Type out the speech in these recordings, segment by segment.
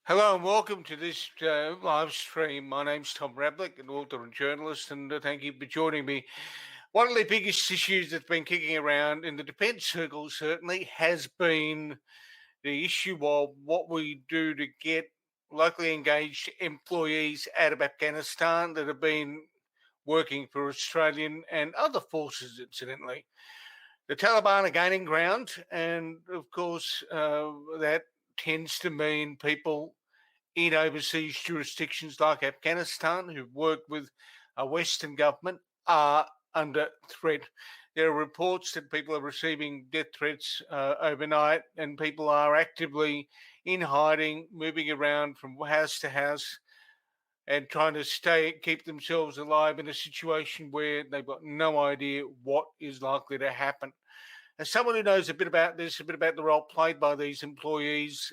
Hello and welcome to this live stream. My name's Tom Ravlic, an author and journalist, and thank you for joining me. One of the biggest issues that's been kicking around in the defence circles certainly has been the issue of what we do to get locally engaged employees out of Afghanistan that have been working for Australian and other forces, incidentally. The Taliban are gaining ground, and of course, that tends to mean people in overseas jurisdictions like Afghanistan who've worked with a Western government are under threat. There are reports that people are receiving death threats overnight, and people are actively in hiding, moving around from house to house and trying to keep themselves alive in a situation where they've got no idea what is likely to happen. As someone who knows a bit about this, a bit about the role played by these employees,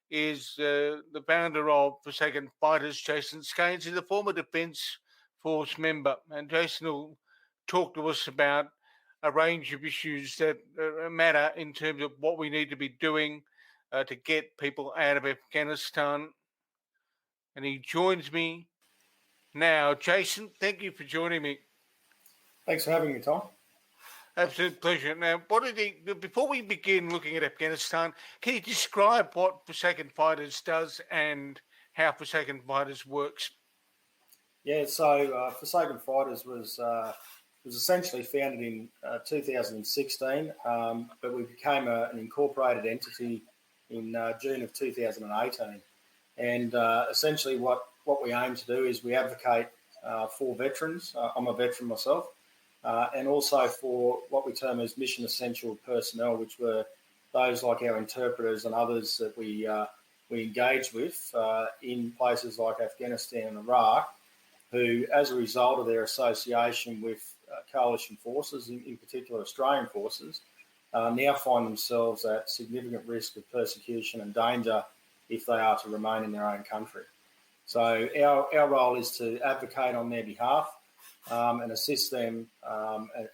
is the founder of Forsaken Fighters, Jason Skanes. He's a former Defence Force member, and Jason will talk to us about a range of issues that matter in terms of what we need to be doing to get people out of Afghanistan. And he joins me now. Jason, thank you for joining me. Thanks for having me, Tom. Absolute pleasure. Now, before we begin looking at Afghanistan, can you describe what Forsaken Fighters does and how Forsaken Fighters works? Yeah, so Forsaken Fighters was essentially founded in 2016, but we became an incorporated entity in June of 2018. And essentially what we aim to do is we advocate for veterans. I'm a veteran myself. And also for what we term as mission essential personnel, which were those like our interpreters and others that we engage with in places like Afghanistan and Iraq, who, as a result of their association with coalition forces, in particular Australian forces, now find themselves at significant risk of persecution and danger if they are to remain in their own country. So our role is to advocate on their behalf, and assist them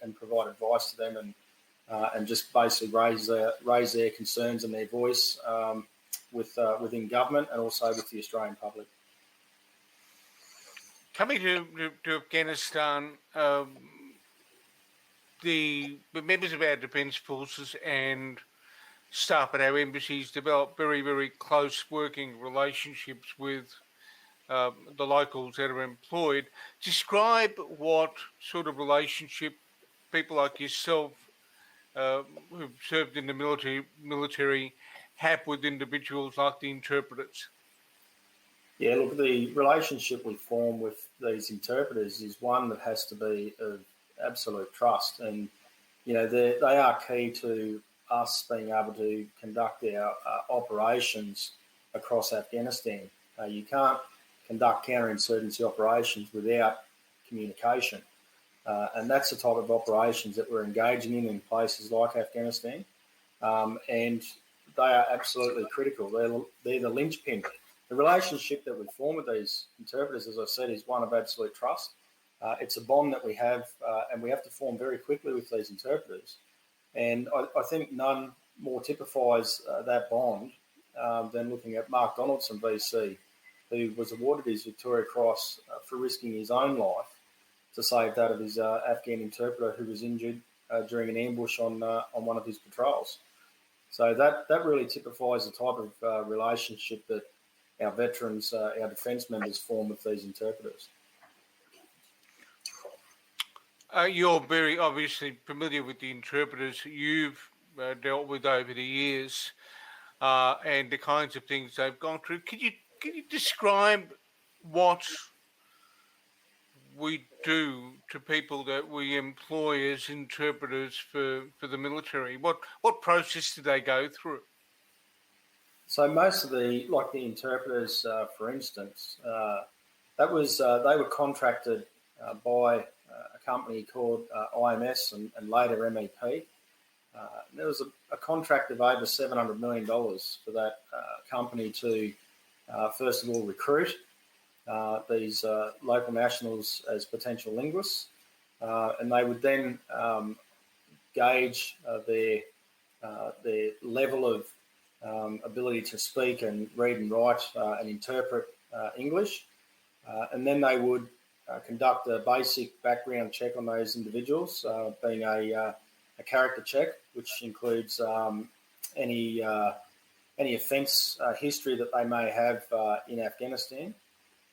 and provide advice to them and just basically raise their concerns and their voice within government and also with the Australian public. Coming to Afghanistan, the members of our defence forces and staff at our embassies develop very, very close working relationships with the locals that are employed. Describe what sort of relationship people like yourself who've served in the military have with individuals like the interpreters. Yeah, look, the relationship we form with these interpreters is one that has to be of absolute trust, and they are key to us being able to conduct our operations across Afghanistan. You can't conduct counterinsurgency operations without communication. And that's the type of operations that we're engaging in places like Afghanistan. And they are absolutely critical. They're the linchpin. The relationship that we form with these interpreters, as I said, is one of absolute trust. It's a bond that we have, and we have to form very quickly with these interpreters. And I think none more typifies that bond than looking at Mark Donaldson, BC, who was awarded his Victoria Cross for risking his own life to save that of his Afghan interpreter who was injured during an ambush on one of his patrols. So that really typifies the type of relationship that our veterans, our defence members form with these interpreters. You're very obviously familiar with the interpreters you've dealt with over the years and the kinds of things they've gone through. Can you describe what we do to people that we employ as interpreters for the military? What process do they go through? So most of the interpreters, for instance, they were contracted by a company called IMS and later MEP. There was a contract of over $700 million for that company to first of all recruit these local nationals as potential linguists, and they would then gauge their level of ability to speak and read and write and interpret English. And then they would conduct a basic background check on those individuals, being a character check, which includes any offence history that they may have in Afghanistan.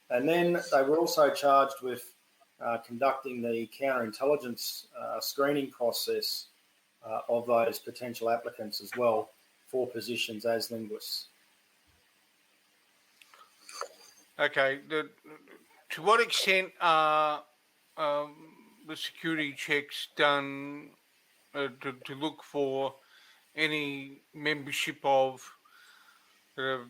And then they were also charged with conducting the counterintelligence screening process of those potential applicants as well for positions as linguists. Okay. To what extent are the security checks done to look for any membership of, for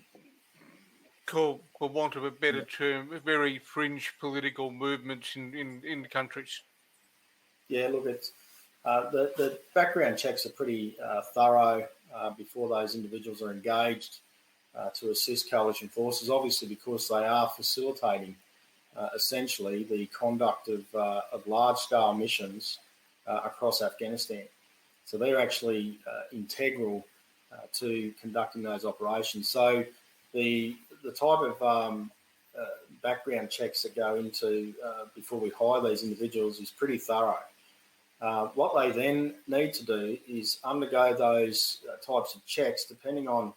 want of a better term, very fringe political movements in countries? Yeah, look, it's the background checks are pretty thorough before those individuals are engaged to assist coalition forces, obviously because they are facilitating essentially the conduct of large-scale missions across Afghanistan. So they're actually integral to conducting those operations. So the type of background checks that go into before we hire these individuals is pretty thorough. What they then need to do is undergo those types of checks depending on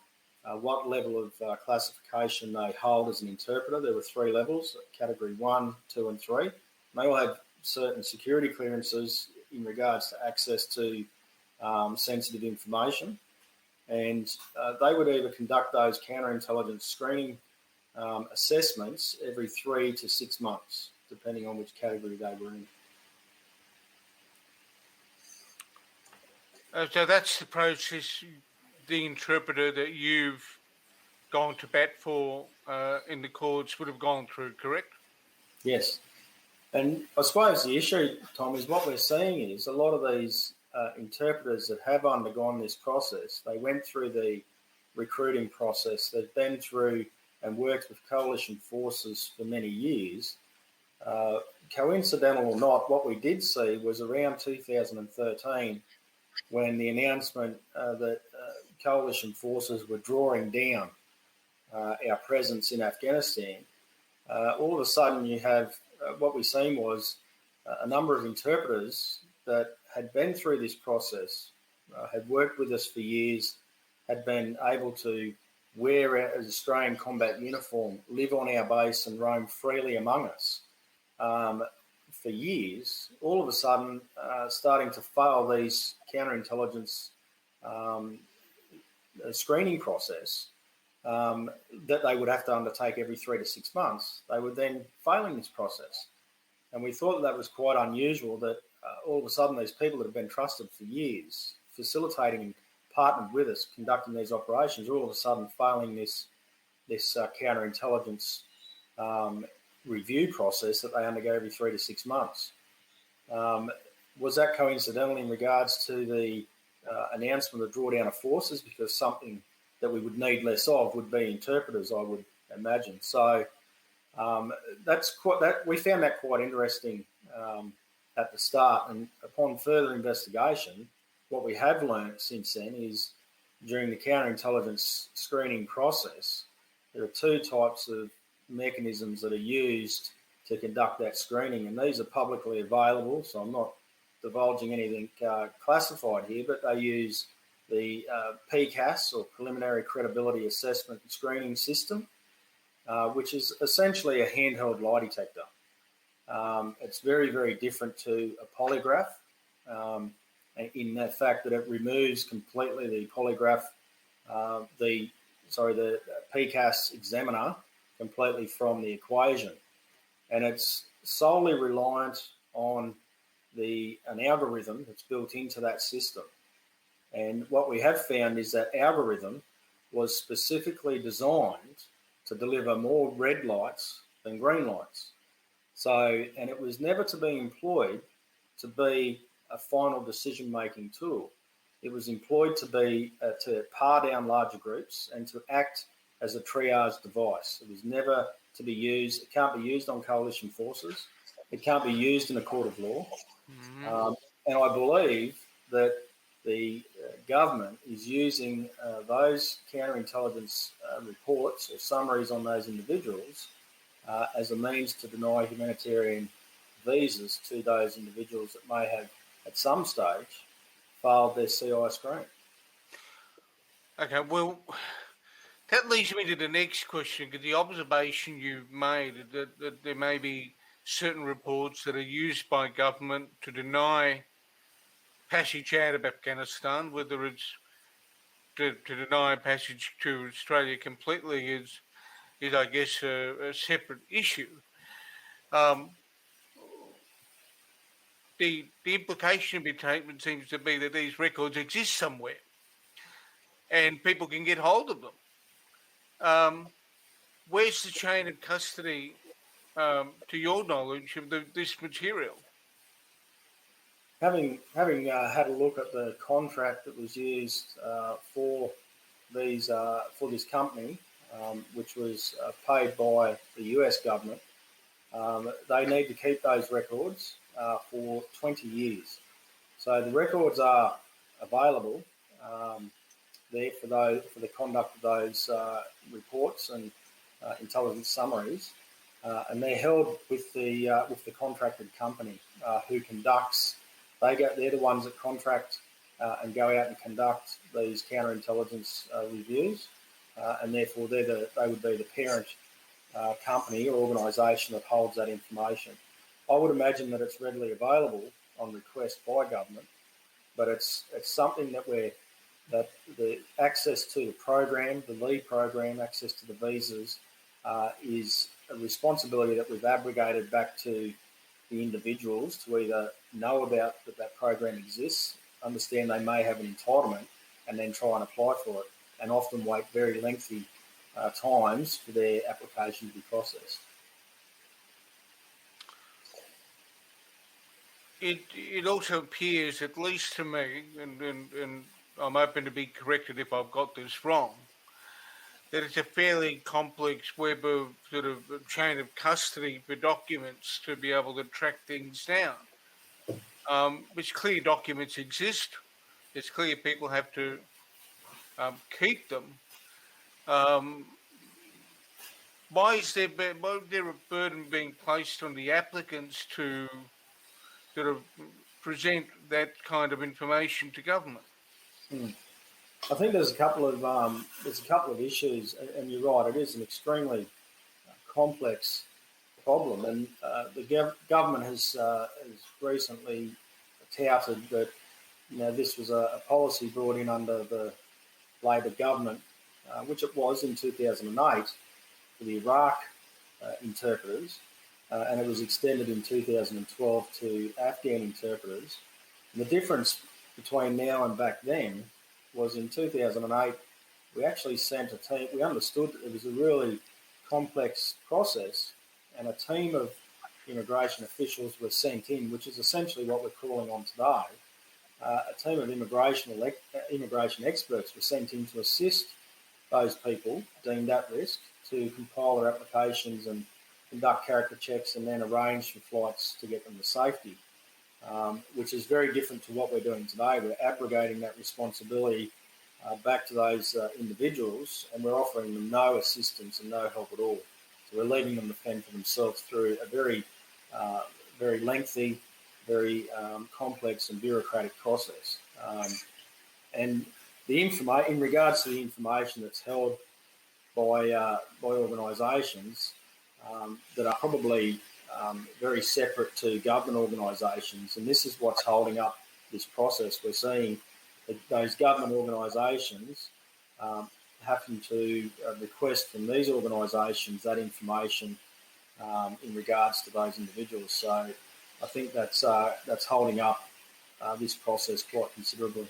what level of classification they hold as an interpreter. There were 3 levels, category 1, 2 and 3. And they all have certain security clearances in regards to access to sensitive information. And they would either conduct those counterintelligence screening assessments every 3 to 6 months, depending on which category they were in. So that's the process, the interpreter that you've gone to bat for in the courts would have gone through, correct? Yes. And I suppose the issue, Tom, is what we're seeing is a lot of these interpreters that have undergone this process, they went through the recruiting process, they've been through and worked with coalition forces for many years. Coincidental or not, what we did see was around 2013 when the announcement that coalition forces were drawing down our presence in Afghanistan, all of a sudden you have what we've seen was a number of interpreters that had been through this process, had worked with us for years, had been able to wear our Australian combat uniform, live on our base and roam freely among us for years, all of a sudden starting to fail these counterintelligence screening process that they would have to undertake every 3 to 6 months. They were then failing this process. And we thought that was quite unusual that all of a sudden these people that have been trusted for years, facilitating and partnered with us, conducting these operations, are all of a sudden failing this counterintelligence review process that they undergo every 3 to 6 months. Was that coincidental in regards to the announcement of drawdown of forces? Because something that we would need less of would be interpreters, I would imagine. So we found that quite interesting at the start. And upon further investigation, what we have learned since then is during the counterintelligence screening process, there are 2 types of mechanisms that are used to conduct that screening, and these are publicly available, so I'm not divulging anything classified here, but they use the PCAS, or Preliminary Credibility Assessment and Screening System, which is essentially a handheld lie detector. It's very, very different to a polygraph in the fact that it removes completely the polygraph, the PCAS examiner completely from the equation. And it's solely reliant on an algorithm that's built into that system. And what we have found is that algorithm was specifically designed to deliver more red lights than green lights. So, and it was never to be employed to be a final decision-making tool. It was employed to be to par down larger groups and to act as a triage device. It was never to be used. It can't be used on coalition forces. It can't be used in a court of law. Mm-hmm. And I believe that the government is using those counterintelligence reports or summaries on those individuals as a means to deny humanitarian visas to those individuals that may have, at some stage, failed their CI screen. Okay, well, that leads me to the next question, because the observation you've made that there may be certain reports that are used by government to deny passage out of Afghanistan, whether it's to deny passage to Australia completely is I guess a separate issue. The implication of your statement seems to be that these records exist somewhere, and people can get hold of them. Where's the chain of custody, to your knowledge, of this material? Having had a look at the contract that was used for this company, which was paid by the US government, they need to keep those records for 20 years. So the records are available there for the conduct of those reports and intelligence summaries, and they're held with the contracted company who conducts. They're the ones that contract and go out and conduct these counterintelligence reviews, and therefore they would be the parent company or organisation that holds that information. I would imagine that it's readily available on request by government, but it's something that the access to the program, the lead program, access to the visas is a responsibility that we've abrogated back to the individuals to either know about that program exists, understand they may have an entitlement, and then try and apply for it, and often wait very lengthy times for their application to be processed. It also appears, at least to me, and I'm open to be corrected if I've got this wrong, that it's a fairly complex web of sort of chain of custody for documents to be able to track things down. It's clear documents exist. It's clear people have to keep them. Why is there a burden being placed on the applicants to sort of present that kind of information to government? I think there's a couple of issues, and you're right. It is an extremely complex problem, and the government has recently touted that this was a policy brought in under the Labor government, which it was in 2008 for the Iraq interpreters, and it was extended in 2012 to Afghan interpreters. And the difference between now and back then was in 2008, we actually sent a team. We understood that it was a really complex process, and a team of immigration officials were sent in, which is essentially what we're calling on today. A team of immigration experts were sent in to assist those people deemed at risk to compile their applications and conduct character checks and then arrange for flights to get them to safety, which is very different to what we're doing today. We're abrogating that responsibility back to those individuals, and we're offering them no assistance and no help at all. So we're leaving them to fend for themselves through a very, very lengthy, very complex and bureaucratic process. And in regards to the information that's held by organisations that are probably very separate to government organisations, and this is what's holding up this process. We're seeing that those government organisations having to request from these organisations that information in regards to those individuals. So I think that's holding up this process quite considerably.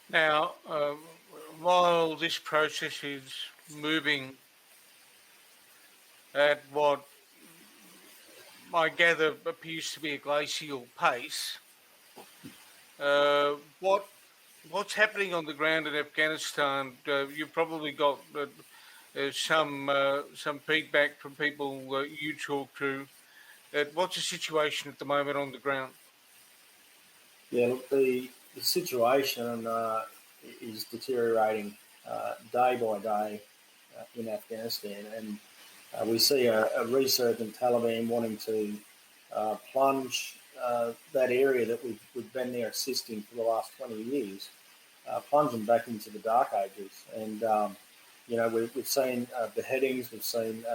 Now, while this process is moving at what I gather appears to be a glacial pace, what's happening on the ground in Afghanistan? You've probably got some feedback from people you talk to What's the situation at the moment on the ground? Yeah, look, the situation is deteriorating day by day in Afghanistan, and we see a resurgent Taliban wanting to plunge that area that we've been there assisting for the last 20 years, plunging back into the dark ages. And, we've seen beheadings, we've seen,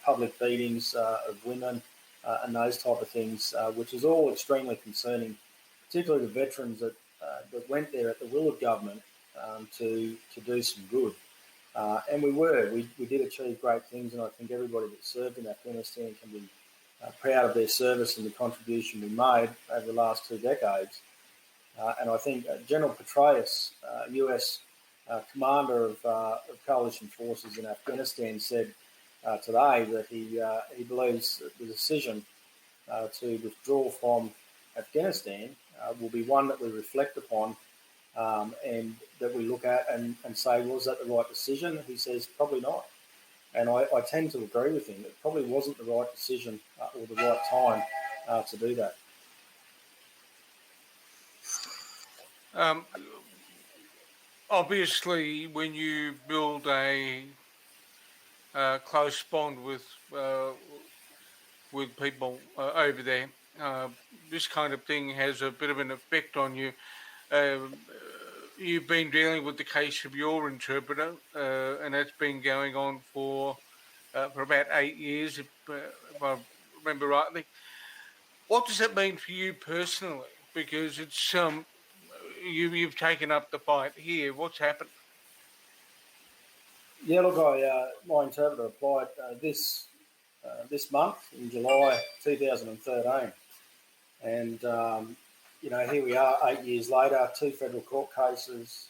public beatings of women and those type of things, which is all extremely concerning, particularly the veterans that went there at the will of government to do some good. And we did achieve great things, and I think everybody that served in Afghanistan can be proud of their service and the contribution we made over the last 2 decades. And I think General Petraeus, US commander of coalition forces in Afghanistan, said today that he believes that the decision to withdraw from Afghanistan will be one that we reflect upon and that we look at and say, was that the right decision? He says, probably not. And I tend to agree with him. It probably wasn't the right decision or the right time to do that. Obviously, when you build a close bond with people over there, this kind of thing has a bit of an effect on you. You've been dealing with the case of your interpreter, and that's been going on for about 8 years, if I remember rightly. What does that mean for you personally? Because it's you've taken up the fight here. What's happened? Yeah, look, my interpreter applied this month in July 2013, and here we are 8 years later, 2 federal court cases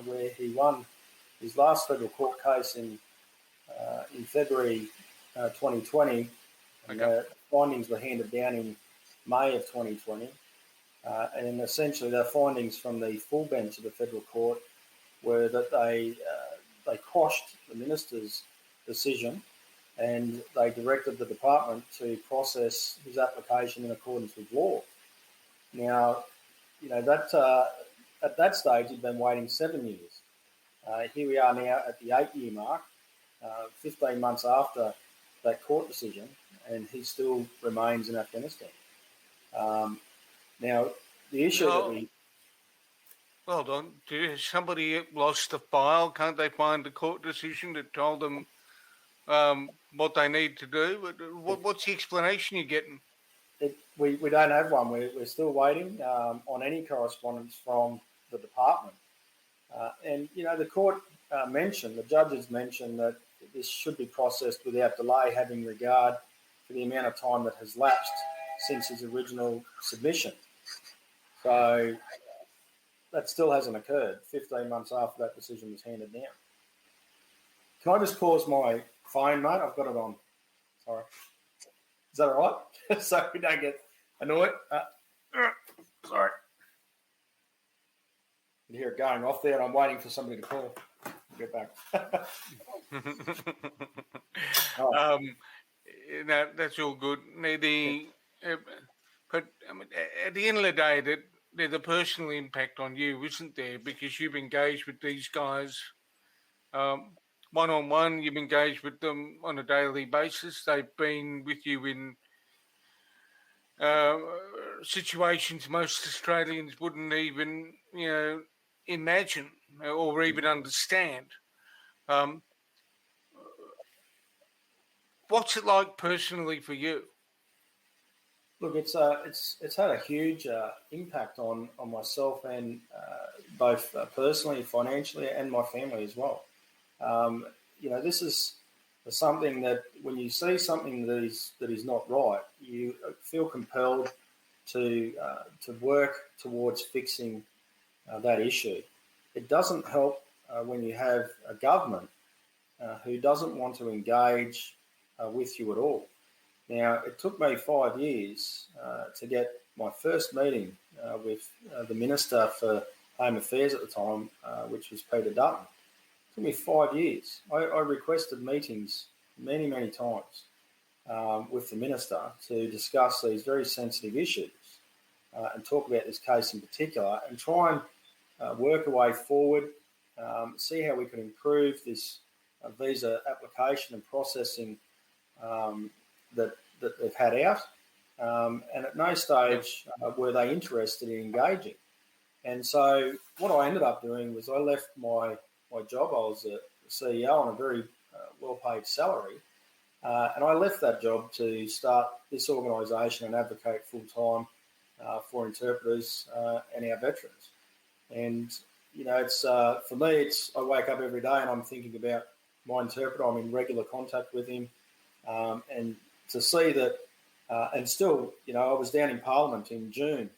where he won his last federal court case in February 2020, and Okay. the findings were handed down in May of 2020. And essentially, the findings from the full bench of the federal court were that they quashed the minister's decision, and they directed the department to process his application in accordance with law. Now, that at that stage he'd been waiting 7 years. Here we are now at the 8-year mark, 15 months after that court decision, and he still remains in Afghanistan. Now, the issue that we... Well done. Has somebody lost the file? Can't they find a court decision that told them what they need to do? What's the explanation you're getting? We don't have one. We're still waiting on any correspondence from the department. And, the court the judges mentioned that this should be processed without delay, having regard to the amount of time that has lapsed since his original submission. So that still hasn't occurred 15 months after that decision was handed down. Can I just pause my phone, mate? I've got it on. Sorry. Is that all right? So we don't get annoyed. Sorry. You hear it going off there, and I'm waiting for somebody to call. I'll get back. That's all good. But I mean, at the end of the day, there's a personal impact on you, isn't there? Because you've engaged with these guys one-on-one. You've engaged with them on a daily basis. They've been with you in situations most Australians wouldn't even, imagine or even understand. What's it like personally for you? Look, it's had a huge impact on myself and both personally, financially, and my family as well. This is something that when you see something that is not right, you feel compelled to work towards fixing that issue. It doesn't help when you have a government who doesn't want to engage with you at all. Now, it took me 5 years to get my first meeting with the Minister for Home Affairs at the time, which was Peter Dutton. It took me 5 years. I requested meetings many, many times. with the minister to discuss these very sensitive issues and talk about this case in particular and try and work a way forward, see how we can improve this visa application and processing that they've had out. And at no stage were they interested in engaging. And so what I ended up doing was I left my job. I was a CEO on a very well-paid salary. And I left that job to start this organisation and advocate full-time for interpreters and our veterans. And, it's for me, I wake up every day and I'm thinking about my interpreter. I'm in regular contact with him. And to see that, and still, I was down in Parliament in June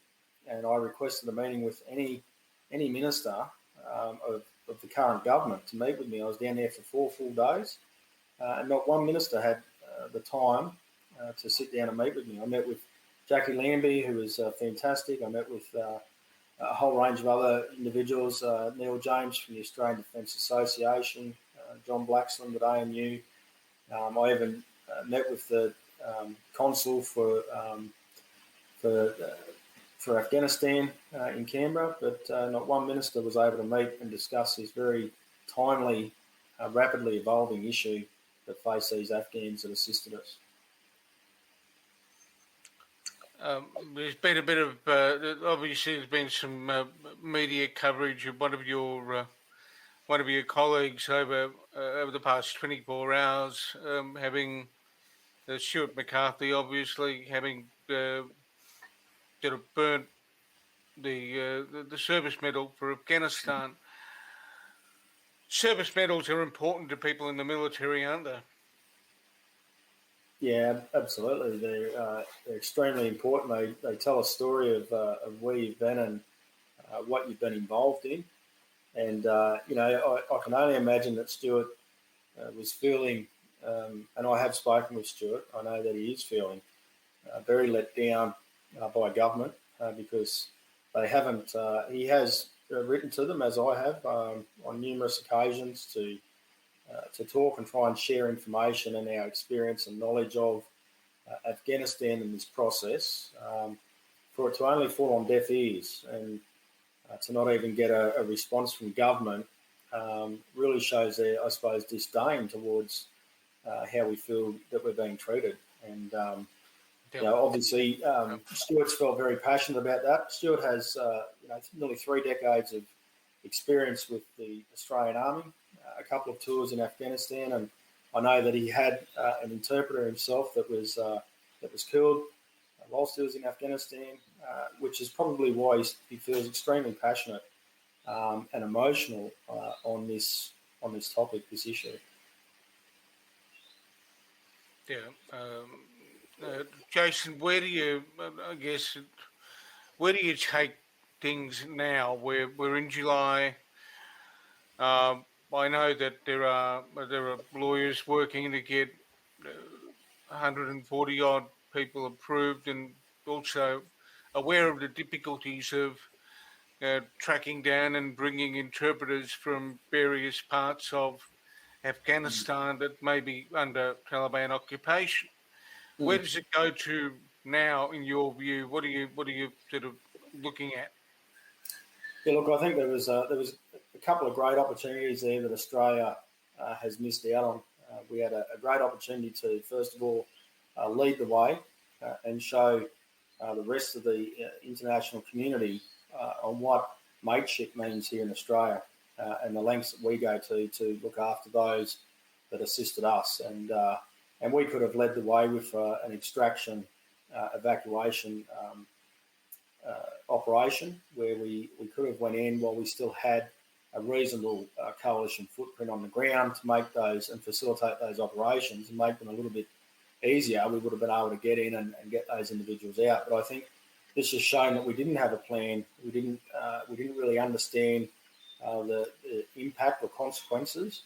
and I requested a meeting with any minister of the current government to meet with me. I was down there for 4 full days. And not one minister had the time to sit down and meet with me. I met with Jackie Lambie, who was fantastic. I met with a whole range of other individuals, Neil James from the Australian Defence Association, John Blaxland at ANU. I even met with the consul for Afghanistan in Canberra, but not one minister was able to meet and discuss this very timely, rapidly evolving issue that face these Afghans that assisted us. There's been a bit of obviously there's been some media coverage of one of your colleagues over the past 24 hours having Stuart McCarthy obviously having sort of burnt the service medal for Afghanistan. Service medals are important to people in the military, aren't they? Yeah, absolutely. They're extremely important. They tell a story of where you've been and what you've been involved in. And, I can only imagine that Stuart was feeling, and I have spoken with Stuart, I know that he is feeling very let down by government because they haven't, he has written to them, as I have, on numerous occasions to talk and try and share information and our experience and knowledge of Afghanistan in this process, for it to only fall on deaf ears and to not even get a response from government really shows their, I suppose, disdain towards how we feel that we're being treated. And, obviously, Stuart's felt very passionate about that. Stuart has, nearly 3 decades of experience with the Australian Army, a couple of tours in Afghanistan, and I know that he had an interpreter himself that was killed whilst he was in Afghanistan, which is probably why he feels extremely passionate and emotional on this topic, this issue. Yeah, Jason, where do you take things now? We're in July. I know that there are lawyers working to get 140 odd people approved, and also aware of the difficulties of tracking down and bringing interpreters from various parts of Afghanistan that may be under Taliban occupation. Where does it go to now, in your view? What are you sort of looking at? Yeah, look, I think there was a couple of great opportunities there that Australia has missed out on. We had a great opportunity to, first of all, lead the way and show the rest of the international community on what mateship means here in Australia and the lengths that we go to look after those that assisted us. And we could have led the way with an extraction evacuation operation where we could have went in while we still had a reasonable coalition footprint on the ground to make those and facilitate those operations and make them a little bit easier. We would have been able to get in and get those individuals out. But I think this has shown that we didn't have a plan. We didn't really understand the impact or consequences.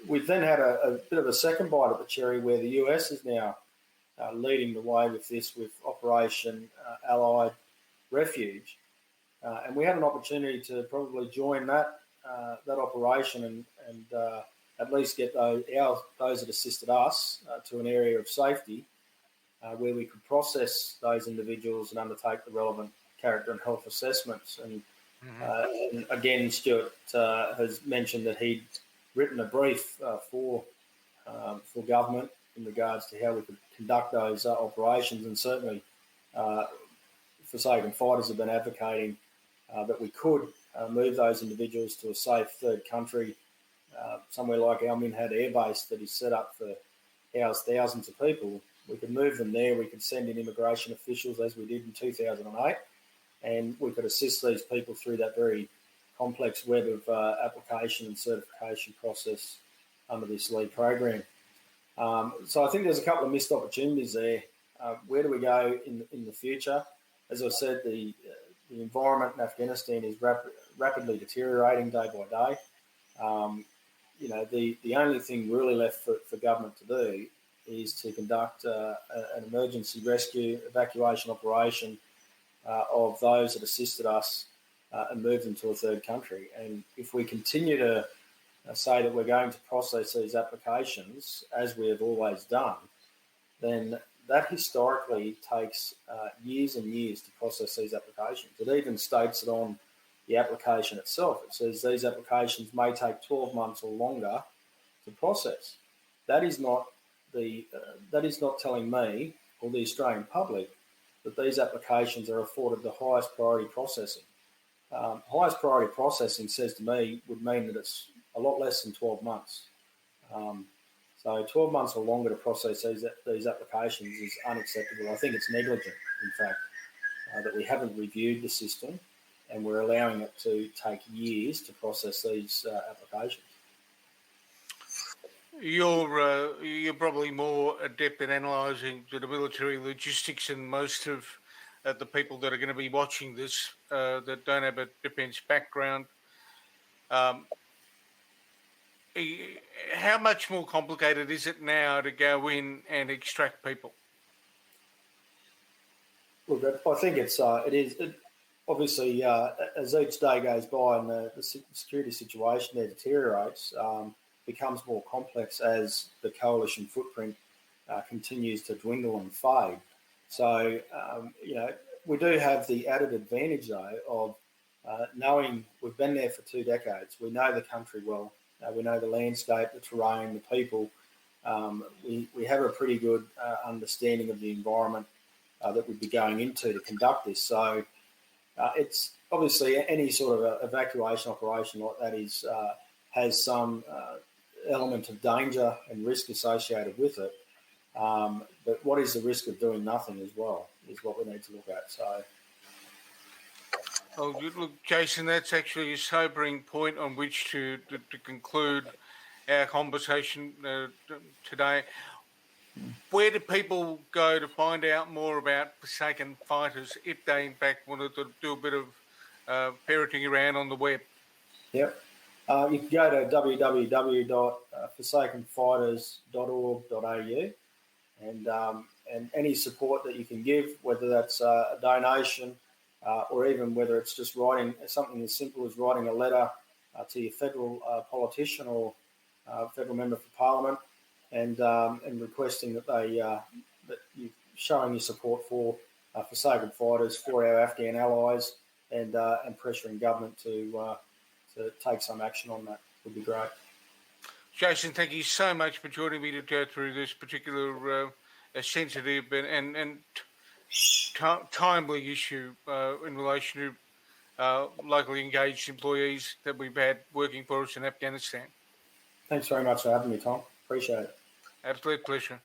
We've then had a bit of a second bite at the cherry where the US is now leading the way with this, with Operation Allied Refuge. And we had an opportunity to probably join that operation and at least get those that assisted us to an area of safety where we could process those individuals and undertake the relevant character and health assessments. And, and again, Stuart has mentioned that he'd written a brief for government in regards to how we could conduct those operations, and certainly Forsaken Fighters have been advocating that we could move those individuals to a safe third country, somewhere like our Minhad Air Base that is set up for house thousands of people. We could move them there. We could send in immigration officials as we did in 2008, and we could assist these people through that very complex web of application and certification process under this lead program. So I think there's a couple of missed opportunities there. Where do we go in the future? As I said, the environment in Afghanistan is rapidly deteriorating day by day. The only thing really left for government to do is to conduct an emergency rescue evacuation operation of those that assisted us and move them to a third country. And if we continue to say that we're going to process these applications as we have always done, then that historically takes years and years to process these applications. It even states it on the application itself. It says these applications may take 12 months or longer to process. That is not telling me or the Australian public that these applications are afforded the highest priority processing. Highest priority processing says to me would mean that it's a lot less than 12 months. So 12 months or longer to process these applications is unacceptable. I think it's negligent, in fact, that we haven't reviewed the system and we're allowing it to take years to process these applications. You're probably more adept at analysing the military logistics than most of the people that are going to be watching this that don't have a defence background. How much more complicated is it now to go in and extract people? Look, I think it is. Obviously, as each day goes by and the security situation there deteriorates, becomes more complex as the coalition footprint continues to dwindle and fade. So, we do have the added advantage, though, of knowing we've been there for 2 decades. We know the country well. We know the landscape, the terrain, the people. We have a pretty good understanding of the environment that we'd be going into to conduct this. So it's obviously any sort of evacuation operation like that has some element of danger and risk associated with it. But what is the risk of doing nothing as well is what we need to look at. So. Oh, look, Jason, that's actually a sobering point on which to conclude our conversation today. Where do people go to find out more about Forsaken Fighters if they, in fact, wanted to do a bit of ferreting around on the web? Yep. You can go to www.forsakenfighters.org.au and any support that you can give, whether that's a donation, or even whether it's just writing something as simple as writing a letter to your federal politician or federal member for parliament, and requesting that that you're showing your support for Forsaken Fighters, for our Afghan allies, and pressuring government to take some action on that would be great. Jason, thank you so much for joining me to go through this particular sensitive and timely issue in relation to locally engaged employees that we've had working for us in Afghanistan. Thanks very much for having me, Tom. Appreciate it. Absolute pleasure.